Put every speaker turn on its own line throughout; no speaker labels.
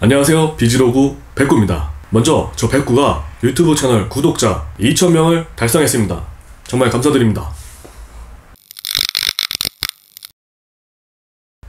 안녕하세요, 비지로그 백구입니다. 먼저 저 백구가 유튜브 채널 구독자 2,000명을 달성했습니다. 정말 감사드립니다.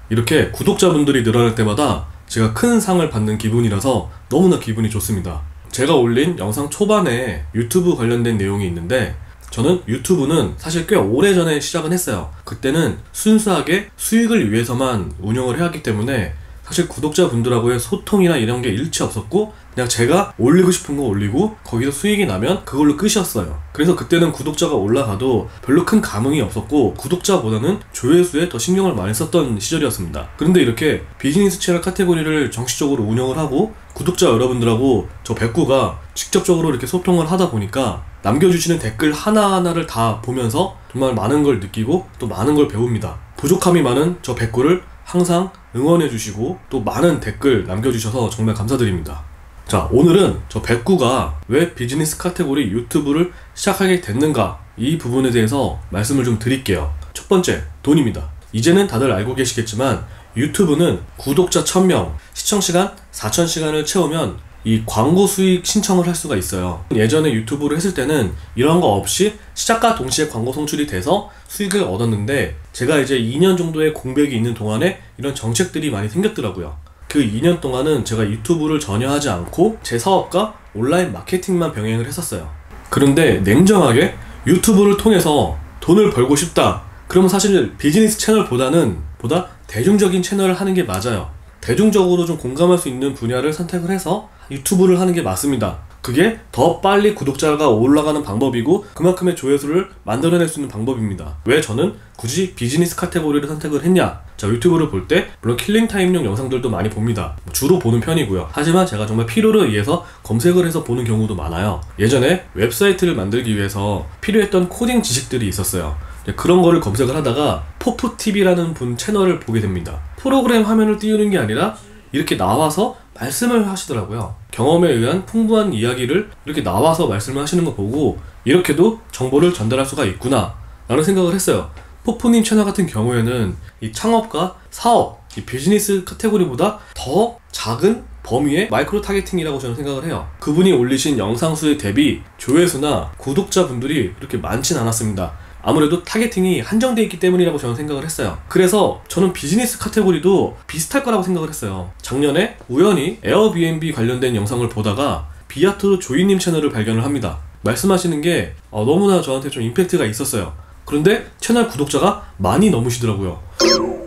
이렇게 구독자분들이 늘어날 때마다 제가 큰 상을 받는 기분이라서 너무나 기분이 좋습니다. 제가 올린 영상 초반에 유튜브 관련된 내용이 있는데, 저는 유튜브는 사실 꽤 오래전에 시작은 했어요. 그때는 순수하게 수익을 위해서만 운영을 해왔기 때문에 사실 구독자분들하고의 소통이나 이런 게 일치 없었고, 그냥 제가 올리고 싶은 거 올리고 거기서 수익이 나면 그걸로 끝이었어요. 그래서 그때는 구독자가 올라가도 별로 큰 감흥이 없었고, 구독자보다는 조회수에 더 신경을 많이 썼던 시절이었습니다. 그런데 이렇게 비즈니스 채널 카테고리를 정식적으로 운영을 하고 구독자 여러분들하고 저 백구가 직접적으로 이렇게 소통을 하다 보니까 남겨주시는 댓글 하나하나를 다 보면서 정말 많은 걸 느끼고 또 많은 걸 배웁니다. 부족함이 많은 저 백구를 항상 응원해주시고 또 많은 댓글 남겨주셔서 정말 감사드립니다. 자, 오늘은 저 백구가 왜 비즈니스 카테고리 유튜브를 시작하게 됐는가, 이 부분에 대해서 말씀을 좀 드릴게요. 첫 번째, 돈입니다. 이제는 다들 알고 계시겠지만 유튜브는 구독자 1000명, 시청시간 4000시간을 채우면 이 광고 수익 신청을 할 수가 있어요. 예전에 유튜브를 했을 때는 이런 거 없이 시작과 동시에 광고 송출이 돼서 수익을 얻었는데, 제가 이제 2년 정도의 공백이 있는 동안에 이런 정책들이 많이 생겼더라고요. 그 2년 동안은 제가 유튜브를 전혀 하지 않고 제 사업과 온라인 마케팅만 병행을 했었어요. 그런데 냉정하게 유튜브를 통해서 돈을 벌고 싶다, 그러면 사실 비즈니스 채널보다 대중적인 채널을 하는 게 맞아요. 대중적으로 좀 공감할 수 있는 분야를 선택을 해서 유튜브를 하는 게 맞습니다. 그게 더 빨리 구독자가 올라가는 방법이고 그만큼의 조회수를 만들어낼 수 있는 방법입니다. 왜 저는 굳이 비즈니스 카테고리를 선택을 했냐? 자, 유튜브를 볼 때 물론 킬링타임용 영상들도 많이 봅니다. 주로 보는 편이고요. 하지만 제가 정말 필요를 위해서 검색을 해서 보는 경우도 많아요. 예전에 웹사이트를 만들기 위해서 필요했던 코딩 지식들이 있었어요. 그런 거를 검색을 하다가 포프TV라는 분 채널을 보게 됩니다. 프로그램 화면을 띄우는 게 아니라 이렇게 나와서 말씀을 하시더라고요. 경험에 의한 풍부한 이야기를 이렇게 나와서 말씀을 하시는 거 보고 이렇게도 정보를 전달할 수가 있구나 라는 생각을 했어요. 포프님 채널 같은 경우에는 이 창업과 사업, 이 비즈니스 카테고리보다 더 작은 범위의 마이크로 타겟팅이라고 저는 생각을 해요. 그분이 올리신 영상 수에 대비 조회수나 구독자분들이 그렇게 많진 않았습니다. 아무래도 타겟팅이 한정되어 있기 때문이라고 저는 생각을 했어요. 그래서 저는 비즈니스 카테고리도 비슷할 거라고 생각을 했어요. 작년에 우연히 에어비앤비 관련된 영상을 보다가 비아트로 조이님 채널을 발견을 합니다. 말씀하시는 게 너무나 저한테 좀 임팩트가 있었어요. 그런데 채널 구독자가 많이 넘으시더라고요.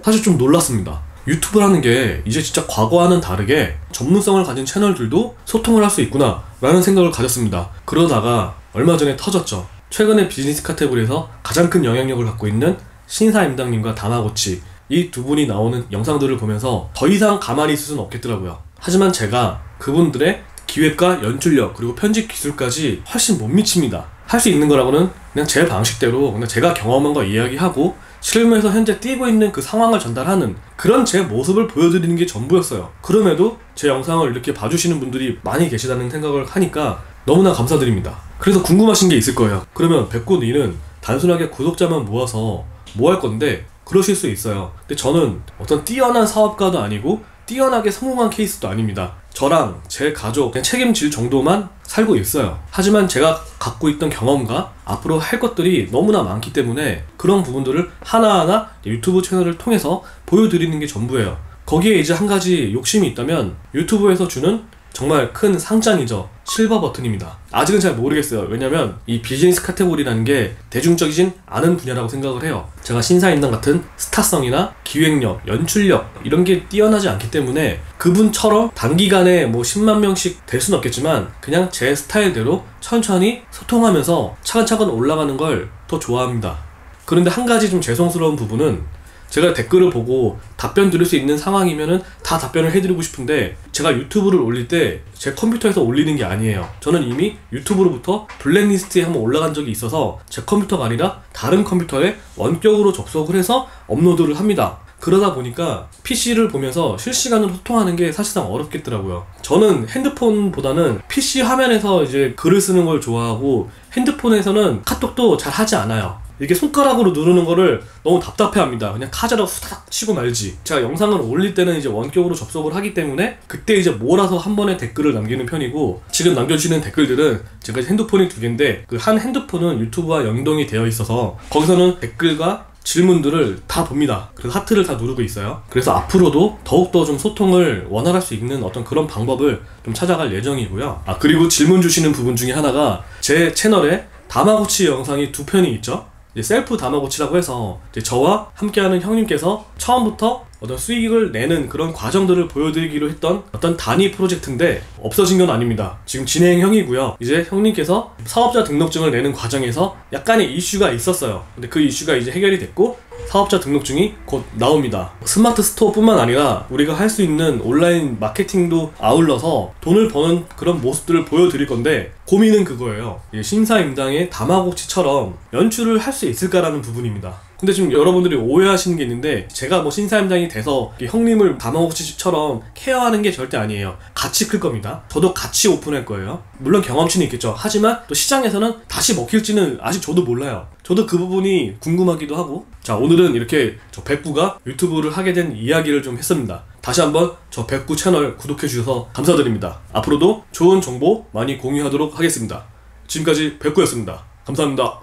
사실 좀 놀랐습니다. 유튜브라는 게 이제 진짜 과거와는 다르게 전문성을 가진 채널들도 소통을 할 수 있구나 라는 생각을 가졌습니다. 그러다가 얼마 전에 터졌죠. 최근에 비즈니스 카테고리에서 가장 큰 영향력을 갖고 있는 신사임당님과 다마고치, 이 두 분이 나오는 영상들을 보면서 더 이상 가만히 있을 수는 없겠더라고요. 하지만 제가 그분들의 기획과 연출력 그리고 편집 기술까지 훨씬 못 미칩니다. 할 수 있는 거라고는 그냥 제 방식대로 그냥 제가 경험한 거 이야기하고 실무에서 현재 뛰고 있는 그 상황을 전달하는 그런 제 모습을 보여드리는 게 전부였어요. 그럼에도 제 영상을 이렇게 봐주시는 분들이 많이 계시다는 생각을 하니까 너무나 감사드립니다. 그래서 궁금하신 게 있을 거예요. 그러면 백구 니는 단순하게 구독자만 모아서 뭐 할 건데? 그러실 수 있어요. 근데 저는 어떤 뛰어난 사업가도 아니고 뛰어나게 성공한 케이스도 아닙니다. 저랑 제 가족 그냥 책임질 정도만 살고 있어요. 하지만 제가 갖고 있던 경험과 앞으로 할 것들이 너무나 많기 때문에 그런 부분들을 하나하나 유튜브 채널을 통해서 보여드리는 게 전부예요. 거기에 이제 한 가지 욕심이 있다면 유튜브에서 주는 정말 큰 상장이죠. 실버 버튼입니다. 아직은 잘 모르겠어요. 왜냐면 이 비즈니스 카테고리라는 게 대중적이진 않은 분야라고 생각을 해요. 제가 신사임당 같은 스타성이나 기획력, 연출력 이런 게 뛰어나지 않기 때문에 그분처럼 단기간에 뭐 10만 명씩 될 수는 없겠지만 그냥 제 스타일대로 천천히 소통하면서 차근차근 올라가는 걸 더 좋아합니다. 그런데 한 가지 좀 죄송스러운 부분은 제가 댓글을 보고 답변 드릴 수 있는 상황이면은 다 답변을 해드리고 싶은데 제가 유튜브를 올릴 때 제 컴퓨터에서 올리는 게 아니에요. 저는 이미 유튜브로부터 블랙리스트에 한번 올라간 적이 있어서 제 컴퓨터가 아니라 다른 컴퓨터에 원격으로 접속을 해서 업로드를 합니다. 그러다 보니까 PC를 보면서 실시간으로 소통하는 게 사실상 어렵겠더라고요. 저는 핸드폰보다는 PC 화면에서 이제 글을 쓰는 걸 좋아하고 핸드폰에서는 카톡도 잘 하지 않아요. 이게 손가락으로 누르는 거를 너무 답답해합니다. 그냥 카자로 후다닥 치고 말지. 제가 영상을 올릴 때는 이제 원격으로 접속을 하기 때문에 그때 이제 몰아서 한 번에 댓글을 남기는 편이고, 지금 남겨주시는 댓글들은 제가 핸드폰이 2개인데 그 한 핸드폰은 유튜브와 연동이 되어 있어서 거기서는 댓글과 질문들을 다 봅니다. 그래서 하트를 다 누르고 있어요. 그래서 앞으로도 더욱더 좀 소통을 원활할 수 있는 어떤 그런 방법을 좀 찾아갈 예정이고요. 그리고 질문 주시는 부분 중에 하나가, 제 채널에 다마고치 영상이 2편이 있죠. 셀프 다마고치라고 해서 이제 저와 함께하는 형님께서 처음부터 어떤 수익을 내는 그런 과정들을 보여드리기로 했던 어떤 단위 프로젝트인데 없어진 건 아닙니다. 지금 진행형이고요. 이제 형님께서 사업자 등록증을 내는 과정에서 약간의 이슈가 있었어요. 근데 그 이슈가 이제 해결이 됐고 사업자 등록증이 곧 나옵니다. 스마트 스토어 뿐만 아니라 우리가 할 수 있는 온라인 마케팅도 아울러서 돈을 버는 그런 모습들을 보여드릴 건데, 고민은 그거예요. 신사임당의 다마고치처럼 연출을 할 수 있을까라는 부분입니다. 근데 지금 여러분들이 오해하시는 게 있는데, 제가 뭐 신사임당이 돼서 형님을 다마고치처럼 케어하는 게 절대 아니에요. 같이 클 겁니다. 저도 같이 오픈할 거예요. 물론 경험치는 있겠죠. 하지만 또 시장에서는 다시 먹힐지는 아직 저도 몰라요. 저도 그 부분이 궁금하기도 하고. 자, 오늘은 이렇게 저 백구가 유튜브를 하게 된 이야기를 좀 했습니다. 다시 한번 저 백구 채널 구독해 주셔서 감사드립니다. 앞으로도 좋은 정보 많이 공유하도록 하겠습니다. 지금까지 백구였습니다. 감사합니다.